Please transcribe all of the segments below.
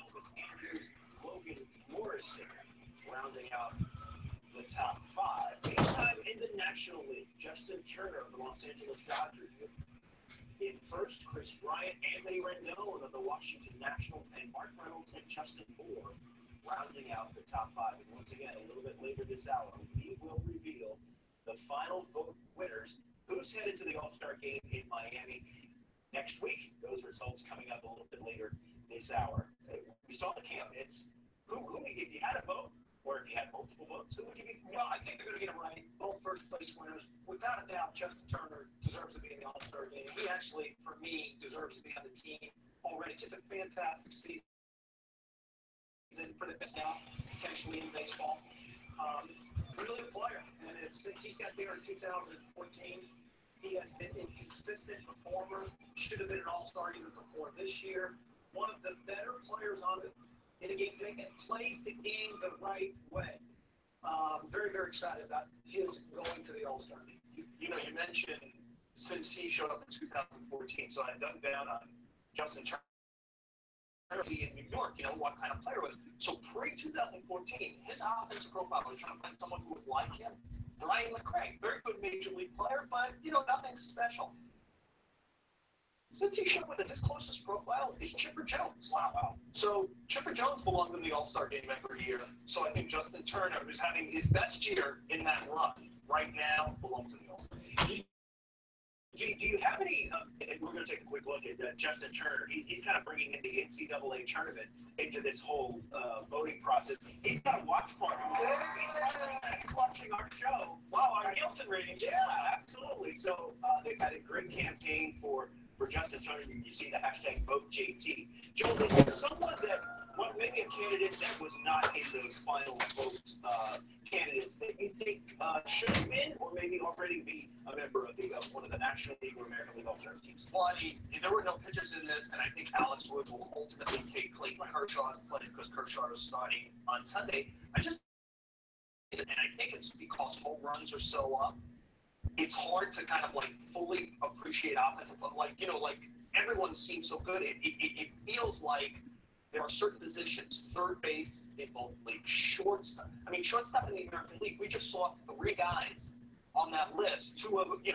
Elvis Andrews, Logan Morrison, rounding out the top five. Meantime, in the National League, Justin Turner of the Los Angeles Dodgers in first, Chris Bryant, Anthony Rendon of the Washington Nationals, and Mark Reynolds and Justin Moore rounding out the top five. And once again, a little bit later this hour, we will reveal the final vote winners who's headed to the All-Star game in Miami next week. Those results coming up a little bit later this hour. We saw the candidates. Who, if you had a vote, or if you had multiple votes, who would you give? Well, I think they're going to get it right. Both first-place winners. Without a doubt, Justin Turner deserves to be in the All-Star game. He actually, for me, deserves to be on the team already. Just a fantastic season for the best now, potentially in baseball. Really a player. And since he's got there in 2014, he has been a consistent performer. Should have been an All-Star even before this year. One of the better players on it in a game today and plays the game the right way. Very, very excited about his going to the All-Star game. You mentioned since he showed up in 2014, so I dug down on Justin Turner in New York, what kind of player was. So pre-2014, his offensive profile was trying to find someone who was like him. Brian McCray, very good major league player, but, nothing special. Since he showed up, his closest profile is Chipper Jones. Wow. So Chipper Jones belongs in the All-Star game every year. So I think Justin Turner, who's having his best year in that run right now, belongs in the All-Star game. Do you have any, we're going to take a quick look at Justin Turner. He's kind of bringing in the NCAA tournament into this whole voting process. He's got a watch party. He's watching our show. Wow, our Nielsen ratings. Yeah, absolutely. So they've had a great campaign for Justin Turner. You see the hashtag VoteJT. Joel, there's someone that, maybe a candidate that was not in those final votes candidates that you think should have been or maybe already be a member of one of the National League or American League All-Star teams? Well, there were no pitchers in this, and I think Alex Wood will ultimately take Clayton Kershaw's place because Kershaw is starting on Sunday. And I think it's because home runs are so up. It's hard to kind of fully appreciate offense, but everyone seems so good. It feels like there are certain positions, third base in both leagues, shortstop. Shortstop in the American League, we just saw three guys on that list. Two of them, you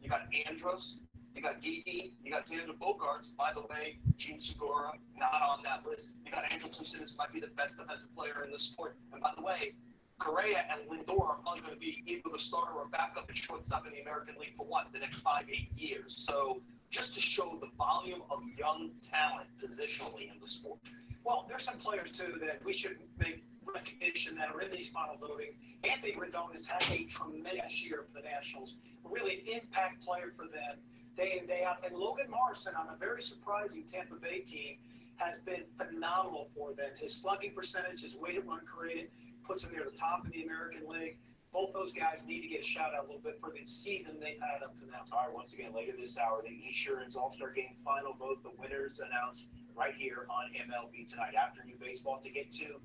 got Andrus, you got Didi, you got Xander Bogaerts. By the way, Gene Segura, not on that list. You got Andrelton Simmons, might be the best defensive player in the sport. And by the way, Correa and Lindor are probably going to be either the starter or backup at shortstop in the American League for the next 5-8 years. So just to show the volume of young talent positionally in the sport. Well, there's some players, too, that we should make recognition that are in these final voting. Anthony Rendon has had a tremendous year for the Nationals, a really impact player for them day in, day out. And Logan Morrison on a very surprising Tampa Bay team has been phenomenal for them. His slugging percentage, his weighted run created, puts him near the top in the American League. Both those guys need to get a shout out a little bit for the season they've had up to now. All right, once again, later this hour, the Esurance All-Star Game final vote, the winners announced right here on MLB Tonight. Afternoon baseball to get to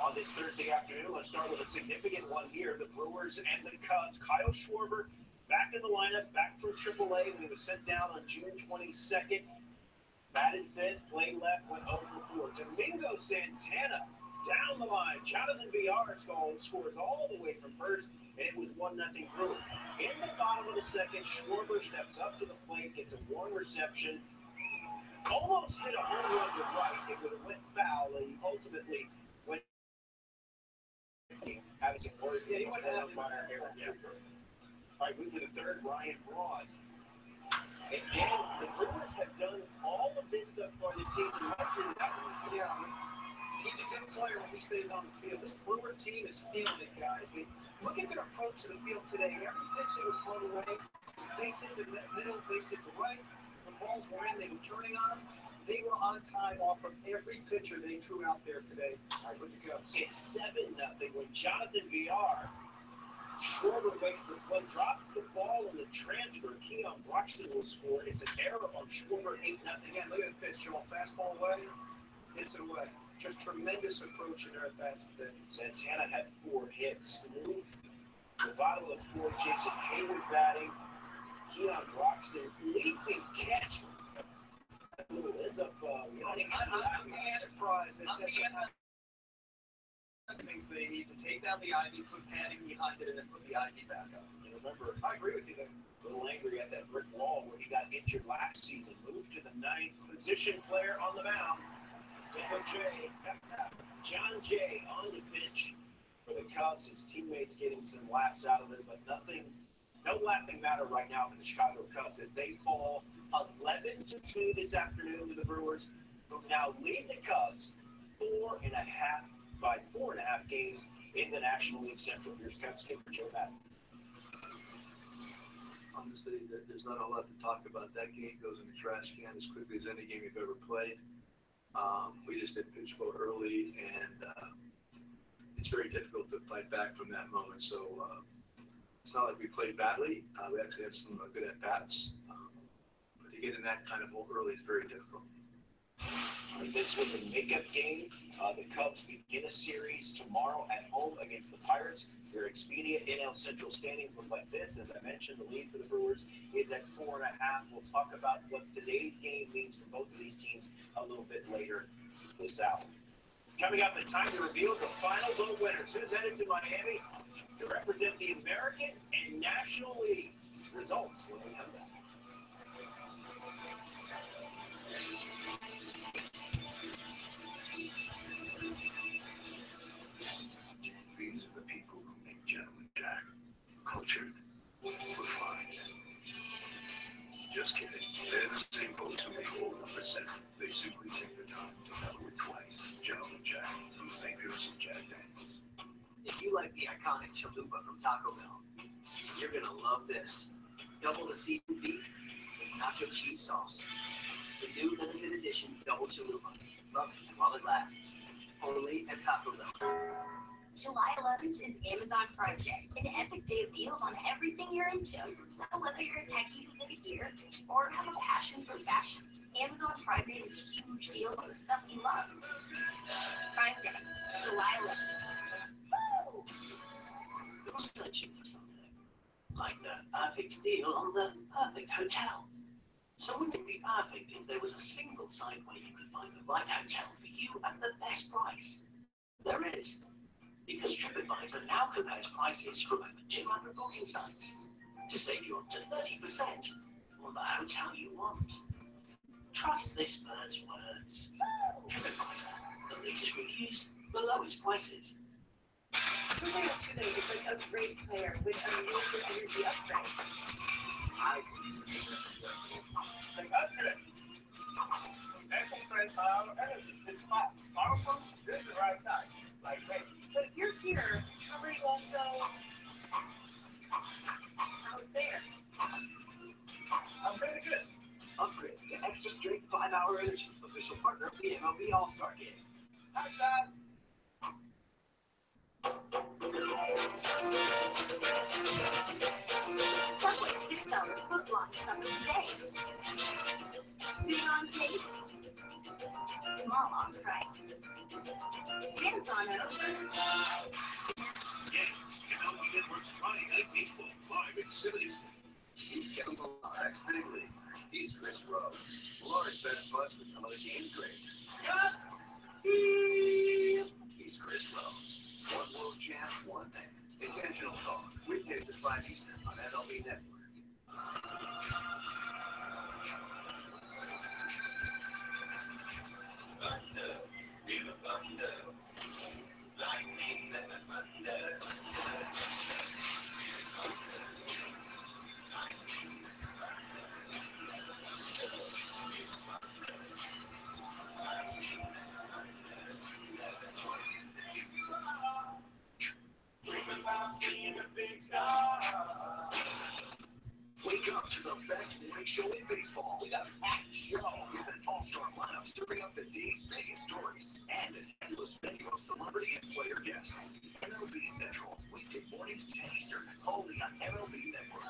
on this Thursday afternoon. Let's start with a significant one here. The Brewers and the Cubs. Kyle Schwarber back in the lineup, back from AAA when he was sent down on June 22nd. Batted fifth, played left, went 0 for 4. Domingo Santana down the line. Jonathan Villar scores all the way from first, and it was 1-0 Brewers. In the bottom of the second, Schwarber steps up to the plate, gets a warm reception, almost hit a home run to right. It would have went foul, and he ultimately went having some work. Yeah, he went down by our hair. All right, move to the third, Ryan Braun. And Dan, the Brewers have done all of this stuff for this season. He's a good player when he stays on the field. This Brewer team is feeling it, guys. Look at their approach to the field today. Every pitch that was thrown away, base hit the middle, base hit the right. When balls were in, they were turning on them. They were on time off of every pitcher they threw out there today. All right, let's go. It's 7-0 when Jonathan Villar, Schwarber makes the play, drops the ball in the transfer. Keon Broxton will score. It's an error on Schwarber, 8-0. Again, look at the pitch, Joel. Fastball away, hits it away. Just tremendous approach in their at-bats today. Santana had 4 hits. Move the bottom of the 4, Jason Hayward batting. Keon Broxton leaping catch. Ends up winning. I'm surprised thinks they need to take down the ivy, put padding behind it, and then put the ivy back up. And remember, I agree with you. That a little angry at that brick wall where he got injured last season. Moved to the 9th position player on the mound. John Jay on the bench for the Cubs. His teammates getting some laughs out of it, but no laughing matter right now for the Chicago Cubs as they fall 11-2 this afternoon to the Brewers, who now lead the Cubs 4.5 games in the National League Central. Here's Cubs skipper Joe Maddon. Honestly, there's not a lot to talk about. That game goes in the trash can as quickly as any game you've ever played. We just didn't pitch well early, and it's very difficult to fight back from that moment. So it's not like we played badly. We actually had some good at-bats. But to get in that kind of hole early is very difficult. This was a makeup game. The Cubs begin a series tomorrow at home against the Pirates. Their Expedia NL Central standings look like this. As I mentioned, the lead for the Brewers is at 4.5. We'll talk about what today's game means for both of these teams a little bit later this hour. Coming up, it's time to reveal the final vote winners. Who's headed to Miami to represent the American and National Leagues? Results when we come back. These are the people who make Gentleman Jack. Cultured, refined. Just kidding. They're the same folks who make all the percent. They simply take the time to mellow it twice. Gentleman Jack, whose makers of Jack Daniels. If you like the iconic chalupa from Taco Bell, you're gonna love this. Double the seasoned beef with nacho cheese sauce. The new limited edition double chalupa. Love it while it lasts. Only at Taco Bell. July 11th is Amazon Prime Day, an epic day of deals on everything you're into. So whether you're a techie who's into gear or have a passion for fashion, Amazon Prime Day is huge deals on the stuff you love. Prime Day, July 11th. Woo! You're searching for something, like the perfect deal on the perfect hotel. So wouldn't it be perfect if there was a single site where you could find the right hotel for you at the best price? There is. Because TripAdvisor now compares prices from over 200 booking sites to save you up to 30% on the hotel you want. Trust this bird's words. TripAdvisor, the latest reviews, the lowest prices. Today is like a great player with a major energy upgrade. I can use it. Like upgrade. Extra power energy. It's fast, powerful, this is the right side. Like, hey. But if you're here, how are you also out there? I'm pretty good. Upgrade to extra strength 5-hour energy, official partner of the MLB All-Star Game. How's that? Subway $6 footlong summer today. Big on taste, small on price. Dance on over. Yes, MLB Network's Friday Night Baseball live at 70s. He's Kevin Max Big League. He's Chris Rose. Florida's best buds with some of the game's greatest. He's Chris Rose. One world champ, one thing. Intentional talk. Weekdays at 5 Eastern on MLB Network. Thunder, feel the thunder. Lightning and the thunder. Wake up to the best morning show in baseball. We got a packed show with an all-star lineup stirring up the day's biggest stories and an endless menu of celebrity and player guests. MLB Central, weekday mornings 10 Eastern, only on MLB Network.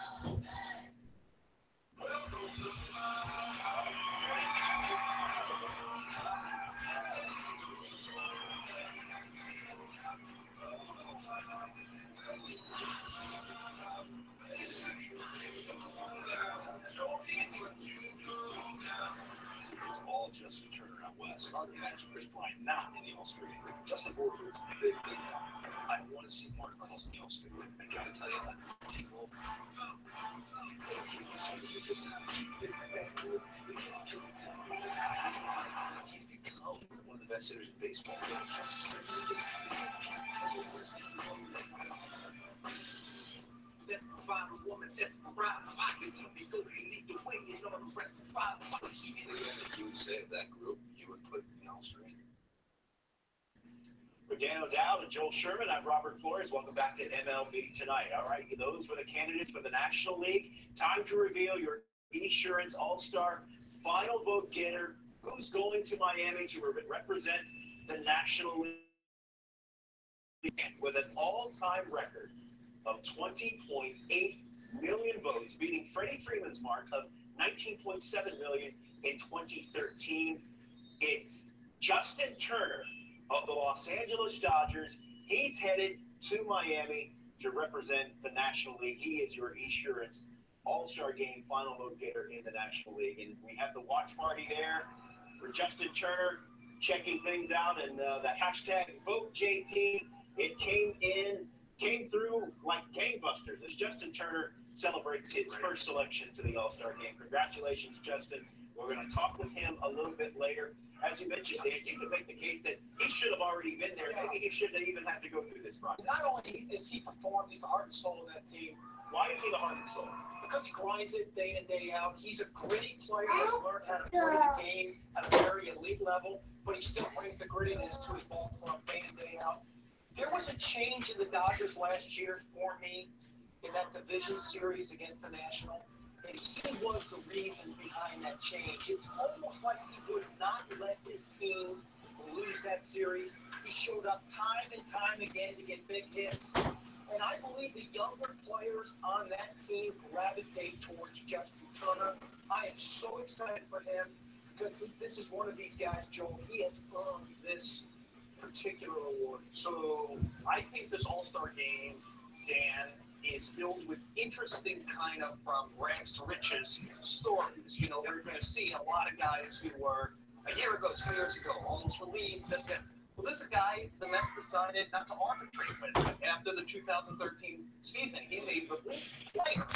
It's all just a turnaround west. Hard to imagine Chris Bryant not in the All-Star game. Justin Borges, big time. I want to see Mark Reynolds in the All-Star game. I gotta tell you that. He's become one of the best hitters in baseball. You would say of that group, you would put the All-Star game. For Dan O'Dowd and Joel Sherman, I'm Robert Flores. Welcome back to MLB Tonight. All right, those were the candidates for the National League. Time to reveal your Esurance All-Star final vote getter. Who's going to Miami to represent the National League with an all-time record of 20.8 million votes, beating Freddie Freeman's mark of 19.7 million in 2013. It's Justin Turner of the Los Angeles Dodgers. He's headed to Miami to represent the National League. He is your Esurance All-Star Game final vote getter in the National League. And we have the watch party there for Justin Turner, checking things out, and the hashtag VoteJT, it came through like gangbusters as Justin Turner celebrates his first selection to the All-Star Game. Congratulations, Justin. We're going to talk with him a little bit later. As you mentioned, Dan, you could make the case that he should have already been there. Maybe he shouldn't even have to go through this process. Not only is he performed, he's the heart and soul of that team. Why is he the heart and soul? Because he grinds it day in, day out. He's a gritty player that's learned how to play the game at a very elite level, but he still brings the grittiness to his ball club day in, day out. There was a change in the Dodgers last year for me in that division series against the National. And he was the reason behind that change. It's almost like he would not let his team lose that series. He showed up time and time again to get big hits. And I believe the younger players on that team gravitate towards Justin Turner. I am so excited for him because this is one of these guys, Joel. He has earned this particular award. So I think this All-Star game, Dan, is filled with interesting kind of from rags to riches stories. You know, we're going to see a lot of guys who were a year ago, 2 years ago, almost released. Well, there's a guy the Mets decided not to arbitrate with. After the 2013 season, he made the player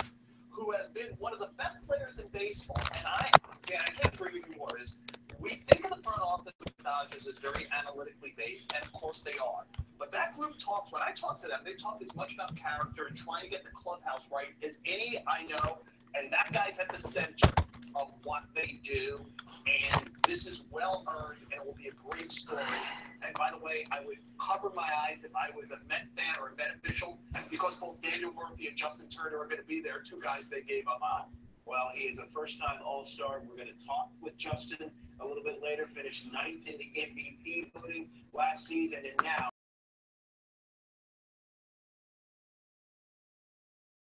who has been one of the best players in baseball. And I can't agree with you more, is we think of the front office of the Dodgers as very analytically based, and of course they are. But that group talks, when I talk to them, they talk as much about character and trying to get the clubhouse right as any I know. And that guy's at the center of what they do. And this is well earned, and it will be a great story. And by the way, I would cover my eyes if I was a Met fan or a Met official, because both Daniel Murphy and Justin Turner are going to be there, two guys they gave up on. Well, he is a first-time All-Star. We're going to talk with Justin a little bit later. Finished ninth in the MVP voting last season, and now